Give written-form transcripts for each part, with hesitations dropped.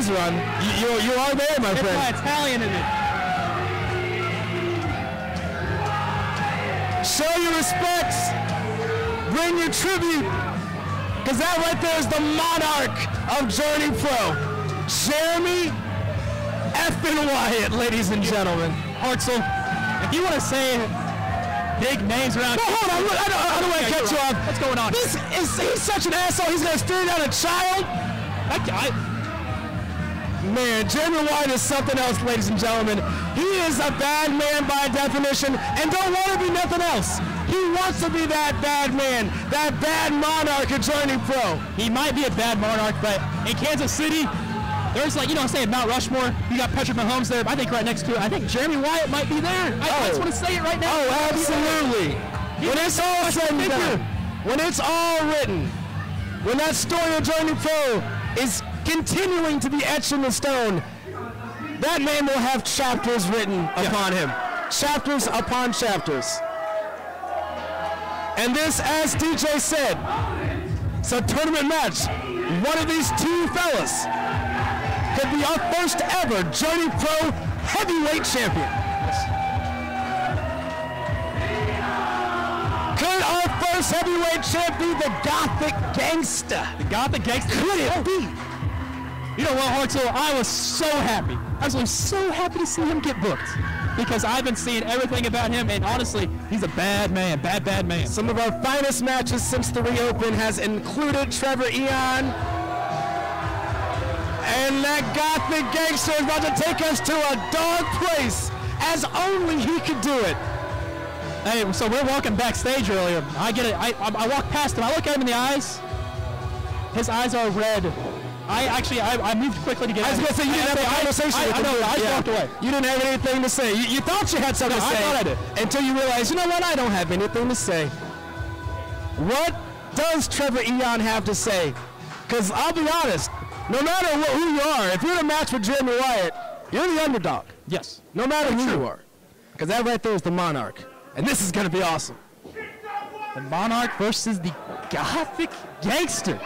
cheese run. You are there, my friend. It's my Italian in it. Show your respects. Bring your tribute. Because that right there is the monarch of Journey Pro. Jeremy effing Wyatt, ladies and gentlemen. Hartzell, if you want to say big names around. No, hold on. Look, I don't want to cut you off. What's going on? He's such an asshole. He's going to stare down a child. Man, Jeremy Wyatt is something else, ladies and gentlemen. He is a bad man by definition and don't want to be nothing else. He wants to be that bad man, that bad monarch of Journey Pro. He might be a bad monarch, but in Kansas City, there's like, you know, say Mount Rushmore, you got Patrick Mahomes there, but I think right next to it, I think Jeremy Wyatt might be there. I just want to say it right now. Oh, absolutely. When it's all said and done, when it's all written, when that story of Journey Pro is continuing to be etched in the stone, that man will have chapters written upon him. Chapters upon chapters. And this, as DJ said, it's a tournament match. One of these two fellas could be our first ever Journey Pro heavyweight champion. Could our first heavyweight champ be the Gothic Gangster? The Gothic Gangster? Could it be? You know what, Hartzell? I was so happy. I was so happy to see him get booked because I've been seeing everything about him, and honestly, he's a bad man, bad man. Some of our finest matches since the reopen has included Trever Aeon. And that Gothic Gangster is about to take us to a dark place, as only he could do it. Hey, so we're walking backstage earlier. I get it. I walk past him. I look at him in the eyes. His eyes are red. I moved quickly to get. I was going to say, you didn't have a conversation with him. I just walked away. You didn't have anything to say. You thought you had something to say. I thought I did. Until you realized, you know what, I don't have anything to say. What does Trever Aeon have to say? Because I'll be honest, no matter who you are, if you're in a match with Jeremy Wyatt, you're the underdog. Yes. No matter who you are. Because that right there is the monarch. And this is going to be awesome. The monarch versus the Gothic Gangster.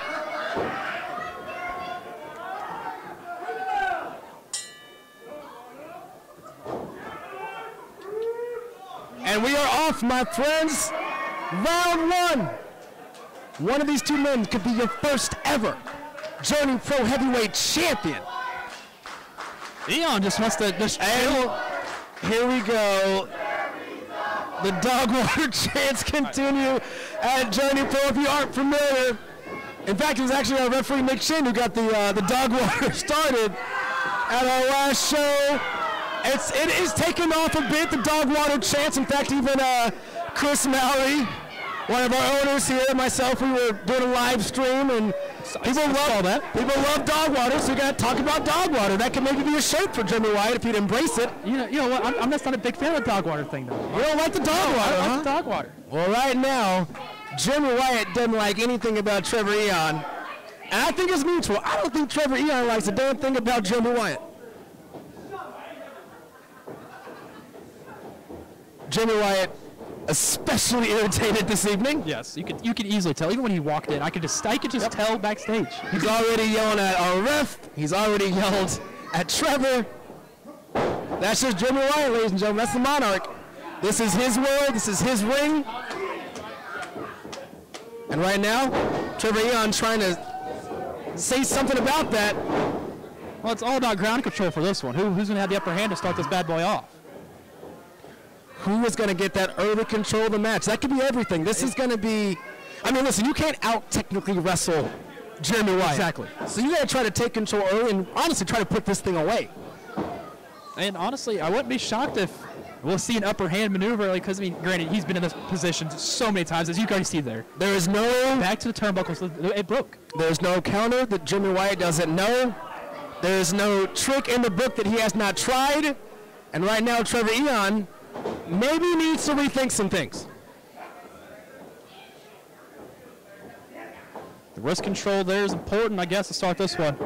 And we are off, my friends. Round one. One of these two men could be your first ever Journey Pro Heavyweight Champion. Aeon just wants to just chill. Here we go. The dog water chants continue at Journey Pro. If you aren't familiar, in fact, it was actually our referee Nick Shin who got the dog water started at our last show. It is taking off a bit, the dog water chants. In fact, even Chris Mowry, one of our owners here, and myself, we were doing a live stream, and people love dog water, so we got to talk about dog water. That could maybe be a shirt for Jeremy Wyatt if he'd embrace it. You know what? I'm just not a big fan of the dog water thing, though. You don't like the dog water, I huh? like the dog water. Well, right now, Jeremy Wyatt doesn't like anything about Trever Aeon, and I think it's mutual. I don't think Trever Aeon likes a damn thing about Jeremy Wyatt. Jeremy Wyatt especially irritated this evening. Yes, you could easily tell. Even when he walked in, I could just tell backstage. He's already yelling at our ref. He's already yelled at Trever. That's just Jeremy Wyatt, ladies and gentlemen. That's the monarch. This is his world. This is his ring. And right now, Trever Aeon trying to say something about that. Well, it's all about ground control for this one. Who's going to have the upper hand to start this bad boy off? Who is going to get that early control of the match? That could be everything. This is going to be, I mean, listen, you can't out-technically wrestle Jeremy Wyatt. Exactly. So you got to try to take control early and honestly try to put this thing away. And honestly, I wouldn't be shocked if we'll see an upper hand maneuver, because, I mean, granted, he's been in this position so many times, as you can already see there. There is no... Back to the turnbuckles, it broke. There's no counter that Jeremy Wyatt doesn't know. There's no trick in the book that he has not tried. And right now, Trever Aeon maybe needs to rethink some things. The wrist control there is important, I guess, to start this one.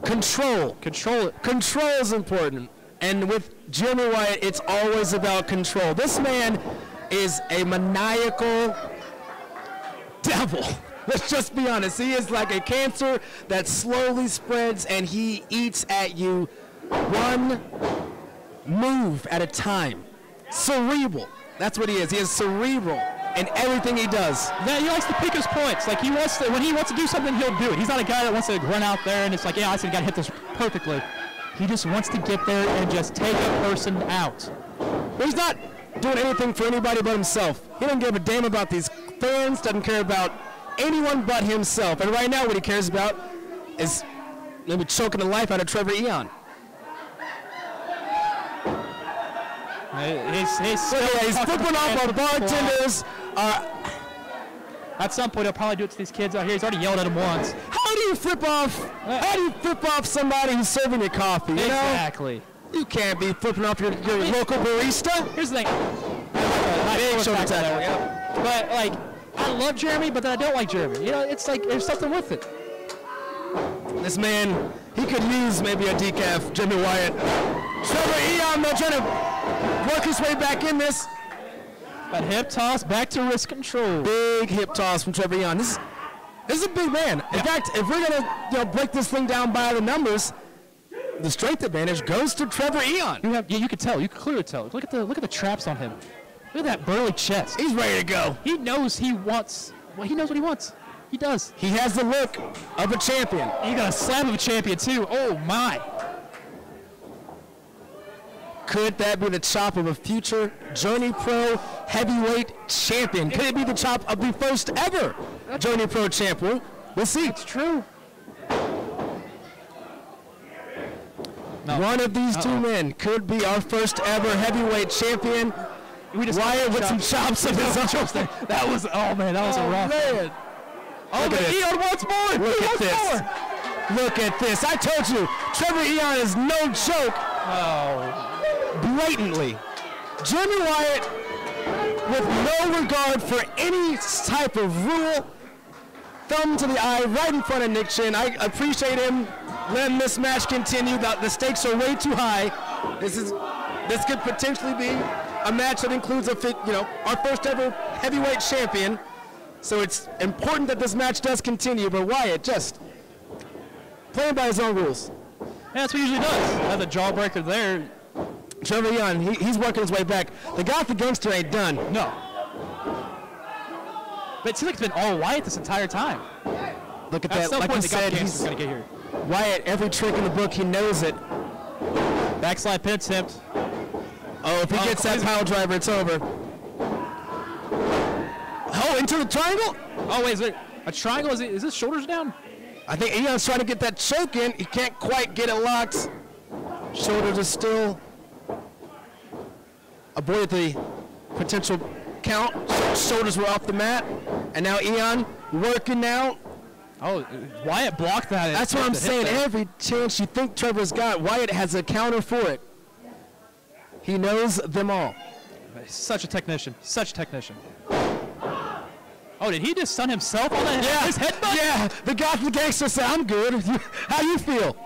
Control. Control it. Control is important. And with Jeremy Wyatt, it's always about control. This man is a maniacal devil. Let's just be honest. He is like a cancer that slowly spreads, and he eats at you one move at a time. Cerebral. That's what he is. He is cerebral in everything he does. Yeah, he likes to pick his points. Like he wants to, when he wants to do something, he'll do it. He's not a guy that wants to run out there and it's like, yeah, I said, got to hit this perfectly. He just wants to get there and just take a person out. He's not doing anything for anybody but himself. He doesn't give a damn about these fans, doesn't care about anyone but himself. And right now what he cares about is maybe choking the life out of Trever Aeon. He's flipping off our bartenders. At some point, he'll probably do it to these kids out here. He's already yelled at them once. How do you flip off? How do you flip off somebody who's serving you coffee? You Exactly. know? You can't be flipping off your local barista. Here's the thing. Big shoulder tackle. Yeah. But like, I love Jeremy, but then I don't like Jeremy. You know, it's like there's something with it. This man, he could use maybe a decaf. Jimmy Wyatt. Trever Aeon, though, trying to work his way back in this. But hip toss back to wrist control. Big hip toss from Trever Aeon. This is a big man. In fact, if we're gonna break this thing down by the numbers, the strength advantage goes to Trever Aeon. You could tell. You could clearly tell. Look at the traps on him. Look at that burly chest. He's ready to go. He knows he wants. Well, he knows what he wants. He does. He has the look of a champion. He got a slam of a champion too. Oh my. Could that be the chop of a future Journey Pro heavyweight champion? Could it be the chop of the first ever Journey Pro champion? We'll see. It's true. No. One of these two men could be our first ever heavyweight champion. Wyatt with some chops of his own. That was, oh man, that was a rough man. Oh, but Aeon wants more. Look at this. Look at this. I told you, Trever Aeon is no joke. Oh. Blatantly. Jimmy Wyatt, with no regard for any type of rule, thumb to the eye right in front of Nick Chin. I appreciate him letting this match continue. The stakes are way too high. This could potentially be a match that includes our first ever heavyweight champion. So it's important that this match does continue, but Wyatt just playing by his own rules. Yeah, that's what he usually does. That's a jawbreaker there. Trever Aeon, he's working his way back. The Goth the Gangster ain't done. No. But it seems like it's been all Wyatt this entire time. Look at that. Like I said, he's going to get here. Wyatt, every trick in the book, he knows it. Backslide pin attempt. Oh, if he gets that pile driver, it's over. Oh, into the triangle? Oh, wait, is it a triangle? Is his shoulders down? I think Aeon's trying to get that choke in. He can't quite get it locked. Shoulders are still avoided the potential count. Shoulders were off the mat. And now Aeon working now. Oh, Wyatt blocked that. That's what I'm saying. Every chance you think Trevor's got, Wyatt has a counter for it. He knows them all. Such a technician. Such a technician. Oh, did he just stun himself on that? Yeah. His headbutt? Yeah. The Goth the Gangster said, I'm good. How you feel?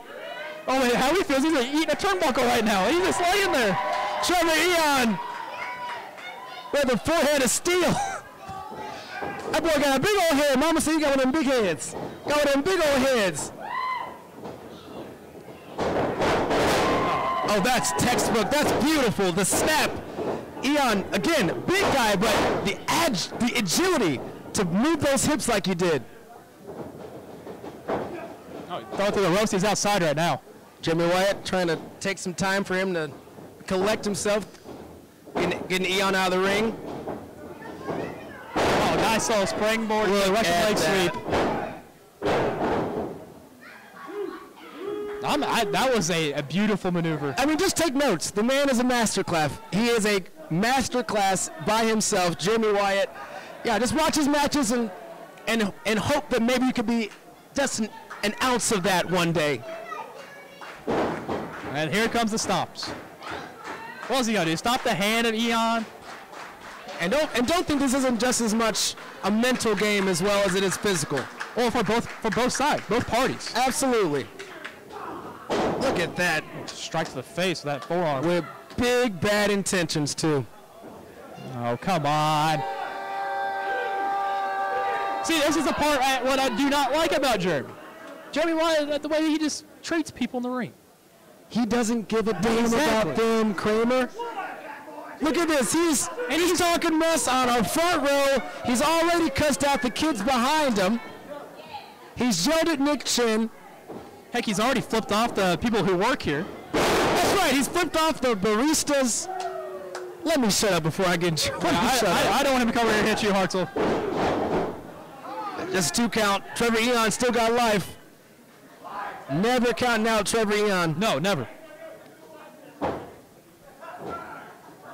Oh, wait, how he feels? He's like eating a turnbuckle right now. He's just laying there. Trever Aeon with a forehead of steel. That boy got a big old head. Mama said he got one of them big heads. Got one of them big old heads. Oh, that's textbook. That's beautiful. The snap. Aeon, again, big guy, but the agility to move those hips like he did. Oh, throwing through the ropes. He's outside right now. Jimmy Wyatt trying to take some time for him to collect himself, getting Aeon out of the ring. Oh, nice little springboard. Russian leg sweep. That was a beautiful maneuver. I mean, just take notes. The man is a masterclass. He is a masterclass by himself, Jimmy Wyatt. Yeah, just watch his matches and hope that maybe you could be just an ounce of that one day. And here comes the stops. What is he gonna do? Stop the hand of Aeon? And don't think this isn't just as much a mental game as well as it is physical. Or for both sides, both parties. Absolutely. Look at that. Strike to the face with that forearm. With big bad intentions too. Oh, come on. See, this is the part what I do not like about Jeremy. Jeremy Wyatt, the way he just treats people in the ring. He doesn't give a damn about them, Kramer. Look at this. He's talking mess on our front row. He's already cussed out the kids behind him. He's yelled at Nick Chin. Heck, he's already flipped off the people who work here. That's right. He's flipped off the baristas. Let me shut up before I get in trouble. I don't want him to come over here and hit you, Hartzell. Just 2 count. Trever Aeon still got life. Never counting out Trever Aeon. No, never.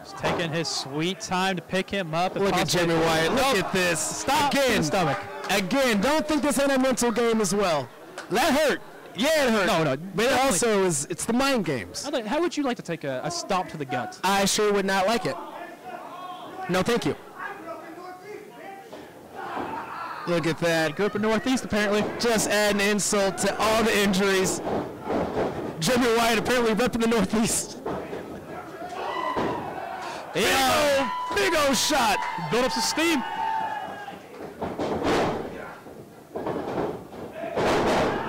He's taking his sweet time to pick him up. Look at Jeremy Wyatt. Look at this. Stop. Again. Stomach. Again, don't think this ain't a mental game as well. That hurt. Yeah, it hurt. No. But it also it's the mind games. How would you like to take a stomp to the gut? I sure would not like it. No, thank you. Look at that. Grew up in Northeast, apparently. Just adding insult to all the injuries. Jeremy Wyatt apparently repping the Northeast. Big old shot. Build up some steam.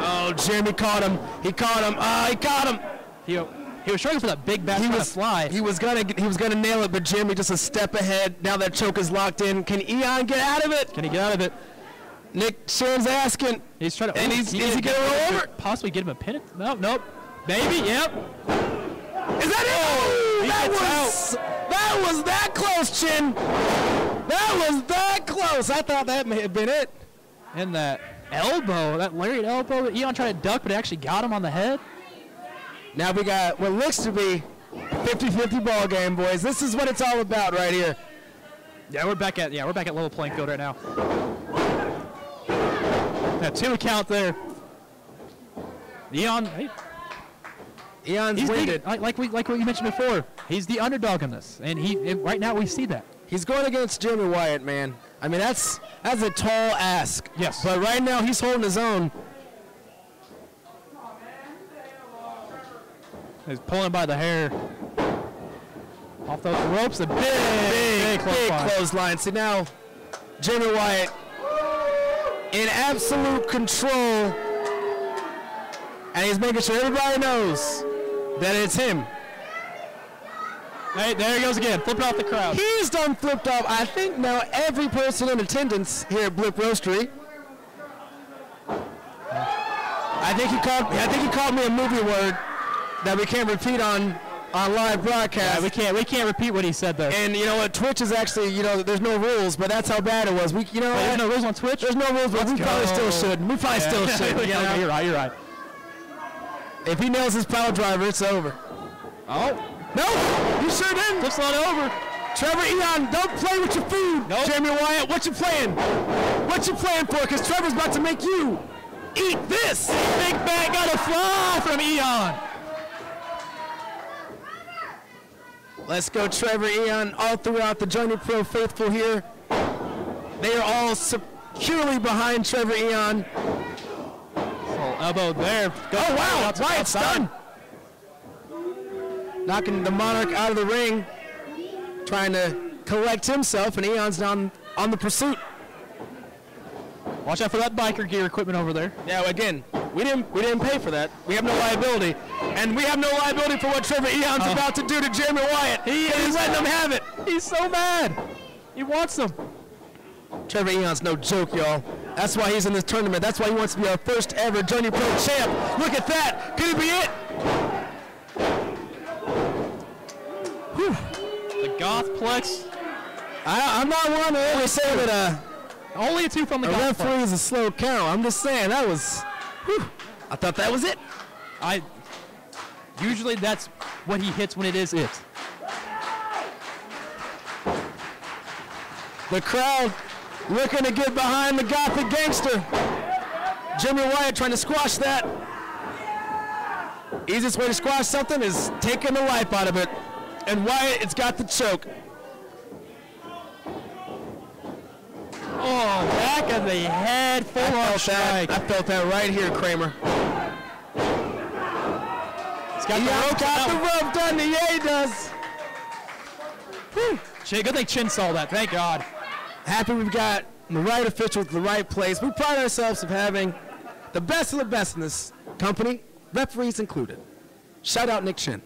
Oh, Jeremy caught him. He caught him. He got him. He was trying for that big back slide. He was gonna nail it, but Jeremy just a step ahead. Now that choke is locked in. Can Aeon get out of it? Can he get out of it? Nick Shin's asking. He's trying to. And is he gonna roll over? Possibly get him a pin? Nope. Maybe. Yep. Is that it? That was that close, Chin. That was that close. I thought that may have been it. And that elbow, that lariat elbow that Aeon tried to duck, but it actually got him on the head. Now we got what looks to be 50-50 ball game, boys. This is what it's all about right here. Yeah, we're back at level playing field right now. Yeah, 2 count there. Aeon, Aeon's winded. Like what you mentioned before. He's the underdog in this, and right now we see that. He's going against Jeremy Wyatt, man. I mean, that's a tall ask. Yes. But right now he's holding his own. He's pulling by the hair. Off those ropes, a big clothesline. See now, Jeremy Wyatt in absolute control, and he's making sure everybody knows that it's him. Hey, there he goes again, flipping off the crowd. He's done flipped off, I think, now every person in attendance here at Blip Roastery. I think he called me a movie word that we can't repeat on live broadcast. Yeah, we can't repeat what he said there. And you know what? Twitch is actually, there's no rules, but that's how bad it was. There's no rules on Twitch? There's no rules, but we probably still should. We probably still should. You're right. If he nails his power driver, it's over. Oh. No, you sure didn't. Flips on over. Trever Aeon, don't play with your food. Nope. Jeremy Wyatt, what you playing? What you playing for? Because Trevor's about to make you eat this. Big bag got a fly from Aeon. Let's go, Trever Aeon, all throughout the Journey Pro faithful here. They are all securely behind Trever Aeon. Elbow there. Oh, wow, Wyatt's done. Knocking the Monarch out of the ring, trying to collect himself, and Aeon's down on the pursuit. Watch out for that biker gear equipment over there. Yeah, again, we didn't pay for that. We have no liability. And we have no liability for what Trever Aeon's about to do to Jeremy Wyatt. He's letting them have it. He's so mad. He wants them. Trever Aeon's no joke, y'all. That's why he's in this tournament. That's why he wants to be our first ever Journey Pro champ. Look at that. Could it be it? Whew. The Gothplex. I'm not one to always say that only a 2 from the Gothplex. A referee is a slow count. I'm just saying that was. Whew. I thought that was it. Usually that's what he hits when it is it. The crowd looking to get behind the Gothic gangster. Jeremy Wyatt trying to squash that. Easiest way to squash something is taking the life out of it. And Wyatt, it's got the choke. Oh, back of the head, full on strike. I felt that right here, Kramer. Got the rope done. Yeah, he does. Whew. Good thing Chin saw that. Thank God. Happy we've got the right official at the right place. We pride ourselves of having the best of the best in this company, referees included. Shout out Nick Chin.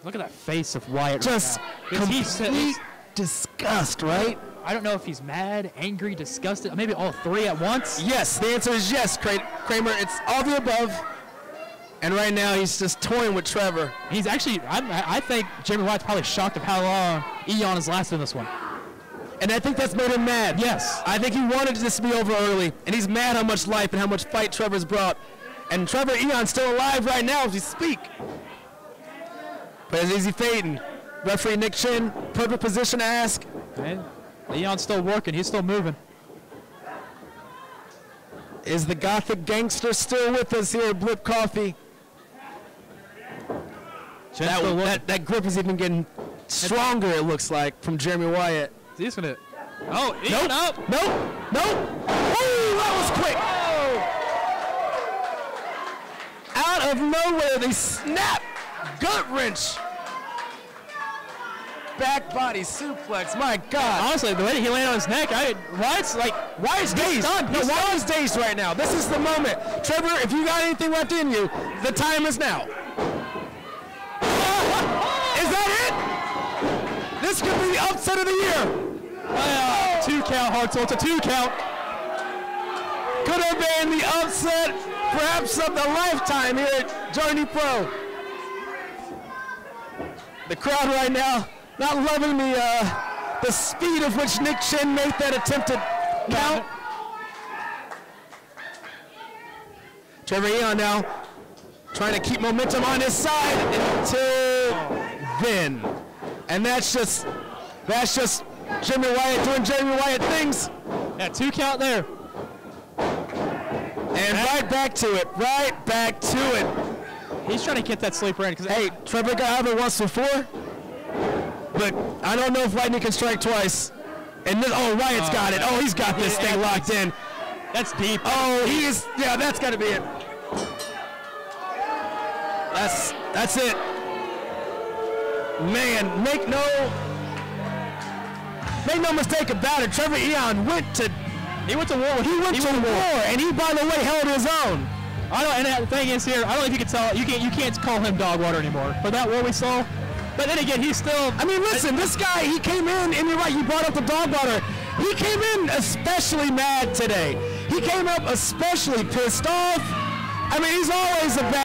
Look at that face of Wyatt. Just complete disgust, right? I don't know if he's mad, angry, disgusted, maybe all three at once. Yes, the answer is yes, Kramer. It's all the above. And right now he's just toying with Trever. He's actually, I think Jeremy Wyatt's probably shocked of how long Aeon has lasted in this one. And I think that's made him mad. Yes. I think he wanted this to be over early, and he's mad how much life and how much fight Trevor's brought. And Trever Aeon's still alive right now as we speak. But it's easy fading. Referee Nick Chin, perfect position to ask. Okay. Aeon's still working. He's still moving. Is the Gothic gangster still with us here at Blip Coffee? That grip is even getting stronger, it looks like, from Jeremy Wyatt. He's going to... Oh, Aeon up. Nope. Oh, that was quick. Oh. Out of nowhere, they snap. Gut wrench. Back body suplex, my God. Honestly, the way he landed on his neck, Wyatt's dazed. No, Wyatt's dazed right now. This is the moment. Trever, if you got anything left in you, the time is now. Is that it? This could be the upset of the year. 2 count, hard so it's a 2 count. Could have been the upset, perhaps of the lifetime here at Journey Pro. The crowd right now not loving the speed of which Nick Chin made that attempted count. Trever Aeon now trying to keep momentum on his side until then. And that's just Jeremy Wyatt doing Jeremy Wyatt things. Yeah, 2 count there. And right back to it. He's trying to get that sleeper in. Hey, Trever got out of it once before, but I don't know if Lightning can strike twice. And this, Wyatt's got it. Oh, he's got this thing locked in. That's deep. Oh, that's got to be it. That's it. Man, make no mistake about it. Trever Aeon went to war. He went to war, and he, by the way, held his own. And the thing is here, I don't know if you can tell, you can't call him dog water anymore. For that war we saw. But then again, he's still... I mean, listen, this guy, he came in, and you're right, you brought up the dog water. He came in especially mad today. He came up especially pissed off. I mean, he's always a bad